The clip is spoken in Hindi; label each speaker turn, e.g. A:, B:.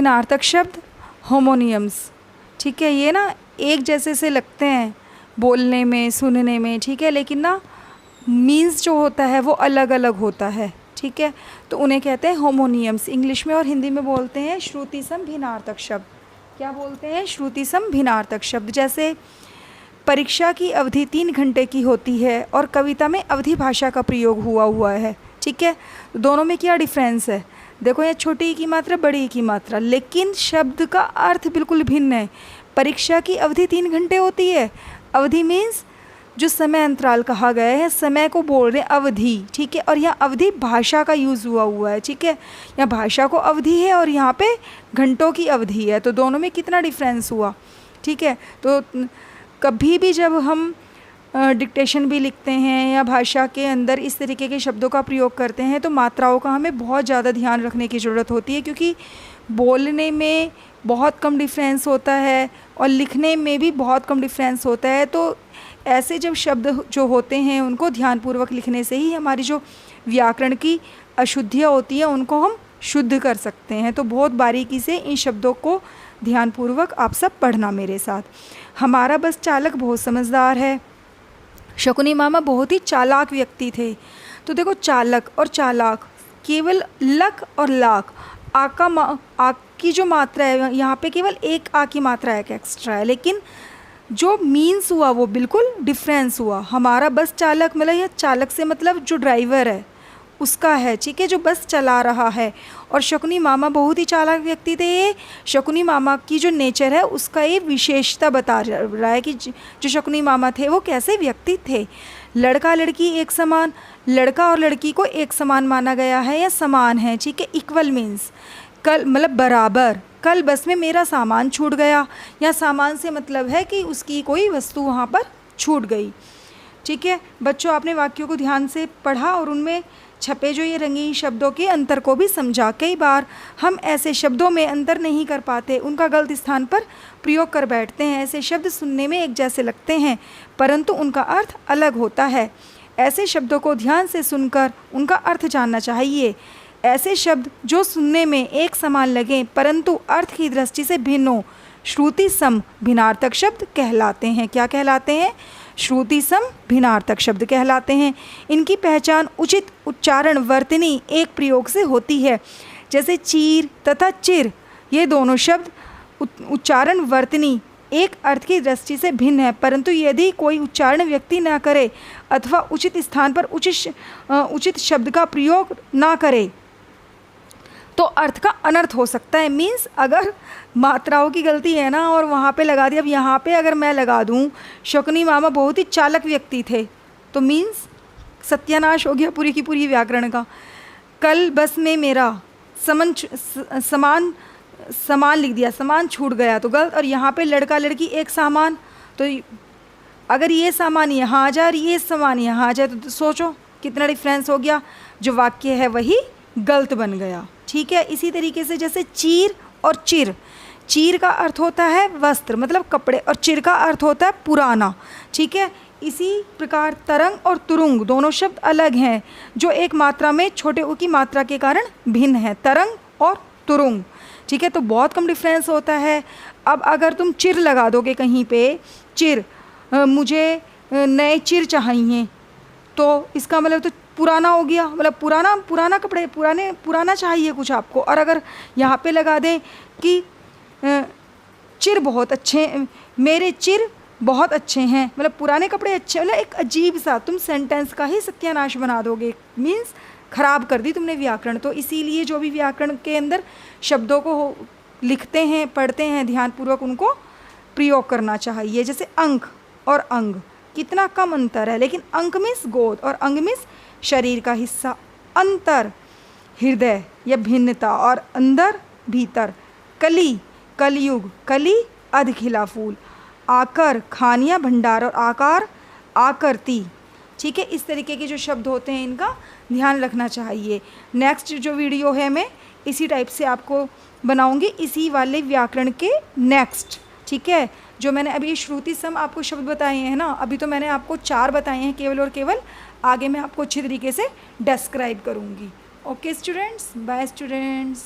A: भिन्नार्थक शब्द होमोनियम्स। ठीक है, ये ना एक जैसे से लगते हैं बोलने में, सुनने में, ठीक है, लेकिन ना मीन्स जो होता है वो अलग अलग होता है। ठीक है, तो उन्हें कहते हैं होमोनियम्स। इंग्लिश में और हिंदी में बोलते हैं श्रुति सम भिन्नार्थक शब्द। क्या बोलते हैं? श्रुति सम भिन्नार्थक शब्द। जैसे परीक्षा की अवधि 3 घंटे की होती है और कविता में अवधि भाषा का प्रयोग हुआ है। ठीक है, तो दोनों में क्या डिफरेंस है? देखो, ये छोटी की मात्रा, बड़ी की मात्रा, लेकिन शब्द का अर्थ बिल्कुल भिन्न है। परीक्षा की अवधि 3 घंटे होती है। अवधि मीन्स जो समय अंतराल कहा गया है, समय को बोल रहे हैं अवधि। ठीक है, और यहाँ अवधि भाषा का यूज़ हुआ है। ठीक है, यहाँ भाषा को अवधि है और यहाँ पे घंटों की अवधि है, तो दोनों में कितना डिफरेंस हुआ। ठीक है, तो कभी भी जब हम डिक्टेशन भी लिखते हैं या भाषा के अंदर इस तरीके के शब्दों का प्रयोग करते हैं तो मात्राओं का हमें बहुत ज़्यादा ध्यान रखने की ज़रूरत होती है, क्योंकि बोलने में बहुत कम डिफरेंस होता है और लिखने में भी बहुत कम डिफरेंस होता है। तो ऐसे जब शब्द जो होते हैं उनको ध्यानपूर्वक लिखने से ही हमारी जो व्याकरण की अशुद्धियाँ होती हैं उनको हम शुद्ध कर सकते हैं। तो बहुत बारीकी से इन शब्दों को ध्यानपूर्वक आप सब पढ़ना मेरे साथ। हमारा बस चालक बहुत समझदार है। शकुनी मामा बहुत ही चालाक व्यक्ति थे। तो देखो, चालक और चालाक, केवल लक और लाक, आ की जो मात्रा है यहाँ पे केवल एक आ की मात्रा एक एक्स्ट्रा है, लेकिन जो मीन्स हुआ वो बिल्कुल डिफरेंस हुआ। हमारा बस चालक मतलब यह चालक से मतलब जो ड्राइवर है उसका है। ठीक है, जो बस चला रहा है। और शकुनी मामा बहुत ही चालाक व्यक्ति थे। ये शकुनी मामा की जो नेचर है उसका ये विशेषता बता रहा है कि जो शकुनी मामा थे वो कैसे व्यक्ति थे। लड़का लड़की एक समान, लड़का और लड़की को एक समान माना गया है या समान है। ठीक है, इक्वल मीन्स कल मतलब बराबर। कल बस में मेरा सामान छूट गया, या सामान से मतलब है कि उसकी कोई वस्तु वहाँ पर छूट गई। ठीक है बच्चों, आपने वाक्यों को ध्यान से पढ़ा और उनमें छपे जो ये रंगीन शब्दों के अंतर को भी समझा। कई बार हम ऐसे शब्दों में अंतर नहीं कर पाते, उनका गलत स्थान पर प्रयोग कर बैठते हैं। ऐसे शब्द सुनने में एक जैसे लगते हैं परंतु उनका अर्थ अलग होता है। ऐसे शब्दों को ध्यान से सुनकर उनका अर्थ जानना चाहिए। ऐसे शब्द जो सुनने में एक समान लगें परंतु अर्थ की दृष्टि से भिन्न हो, श्रुति सम भिन्नार्थक शब्द कहलाते हैं। क्या कहलाते हैं? श्रुति सम भिन्नार्थक शब्द कहलाते हैं। इनकी पहचान उचित उच्चारण वर्तनी एक प्रयोग से होती है। जैसे चीर तथा चिर, ये दोनों शब्द उच्चारण वर्तनी एक अर्थ की दृष्टि से भिन्न है, परंतु यदि कोई उच्चारण व्यक्ति न करे अथवा उचित स्थान पर उचित शब्द का प्रयोग ना करे तो अर्थ का अनर्थ हो सकता है। मीन्स अगर मात्राओं की गलती है ना और वहाँ पे लगा दिया, अब यहाँ पे अगर मैं लगा दूँ शकुनी मामा बहुत ही चालक व्यक्ति थे, तो मीन्स सत्यानाश हो गया पूरी की पूरी व्याकरण का। कल बस में मेरा समान लिख दिया, समान छूट गया तो गलत। और यहाँ पे लड़का लड़की एक सामान, तो अगर ये सामान यहाँ आ जाए और ये सामान यहाँ आ जाए तो सोचो कितना डिफरेंस हो गया। जो वाक्य है वही गलत बन गया। ठीक है, इसी तरीके से जैसे चीर और चिर, चीर का अर्थ होता है वस्त्र मतलब कपड़े और चिर का अर्थ होता है पुराना। ठीक है, इसी प्रकार तरंग और तुरुंग दोनों शब्द अलग हैं जो एक मात्रा में छोटे ऊ की मात्रा के कारण भिन्न है, तरंग और तुरुंग। ठीक है, तो बहुत कम डिफरेंस होता है। अब अगर तुम चिर लगा दोगे कहीं पे, चिर मुझे नए चिर चाहिए, तो इसका मतलब तो पुराना हो गया, मतलब पुराना कपड़े पुराना चाहिए कुछ आपको। और अगर यहाँ पे लगा दें कि चिर बहुत अच्छे, मेरे चिर बहुत अच्छे हैं, मतलब पुराने कपड़े अच्छे, मतलब एक अजीब सा तुम सेंटेंस का ही सत्यानाश बना दोगे। मीन्स खराब कर दी तुमने व्याकरण। तो इसीलिए जो भी व्याकरण के अंदर शब्दों को लिखते हैं, पढ़ते हैं, ध्यानपूर्वक उनको प्रयोग करना चाहिए। जैसे अंक और अंग, कितना कम अंतर है, लेकिन अंक मीन्स गोद और अंग मीन्स शरीर का हिस्सा। अंतर हृदय या भिन्नता और अंदर भीतर। कली कलयुग, कली अध खिला फूल। आकर खान या भंडार और आकार आकृति। ठीक है, इस तरीके के जो शब्द होते हैं इनका ध्यान रखना चाहिए। नेक्स्ट जो वीडियो है मैं इसी टाइप से आपको बनाऊंगी, इसी वाले व्याकरण के नेक्स्ट। ठीक है, जो मैंने अभी श्रुति सम आपको शब्द बताए हैं ना, अभी तो मैंने आपको 4 बताए हैं केवल और केवल, आगे मैं आपको अच्छी तरीके से डिस्क्राइब करूँगी। Okay students, bye students.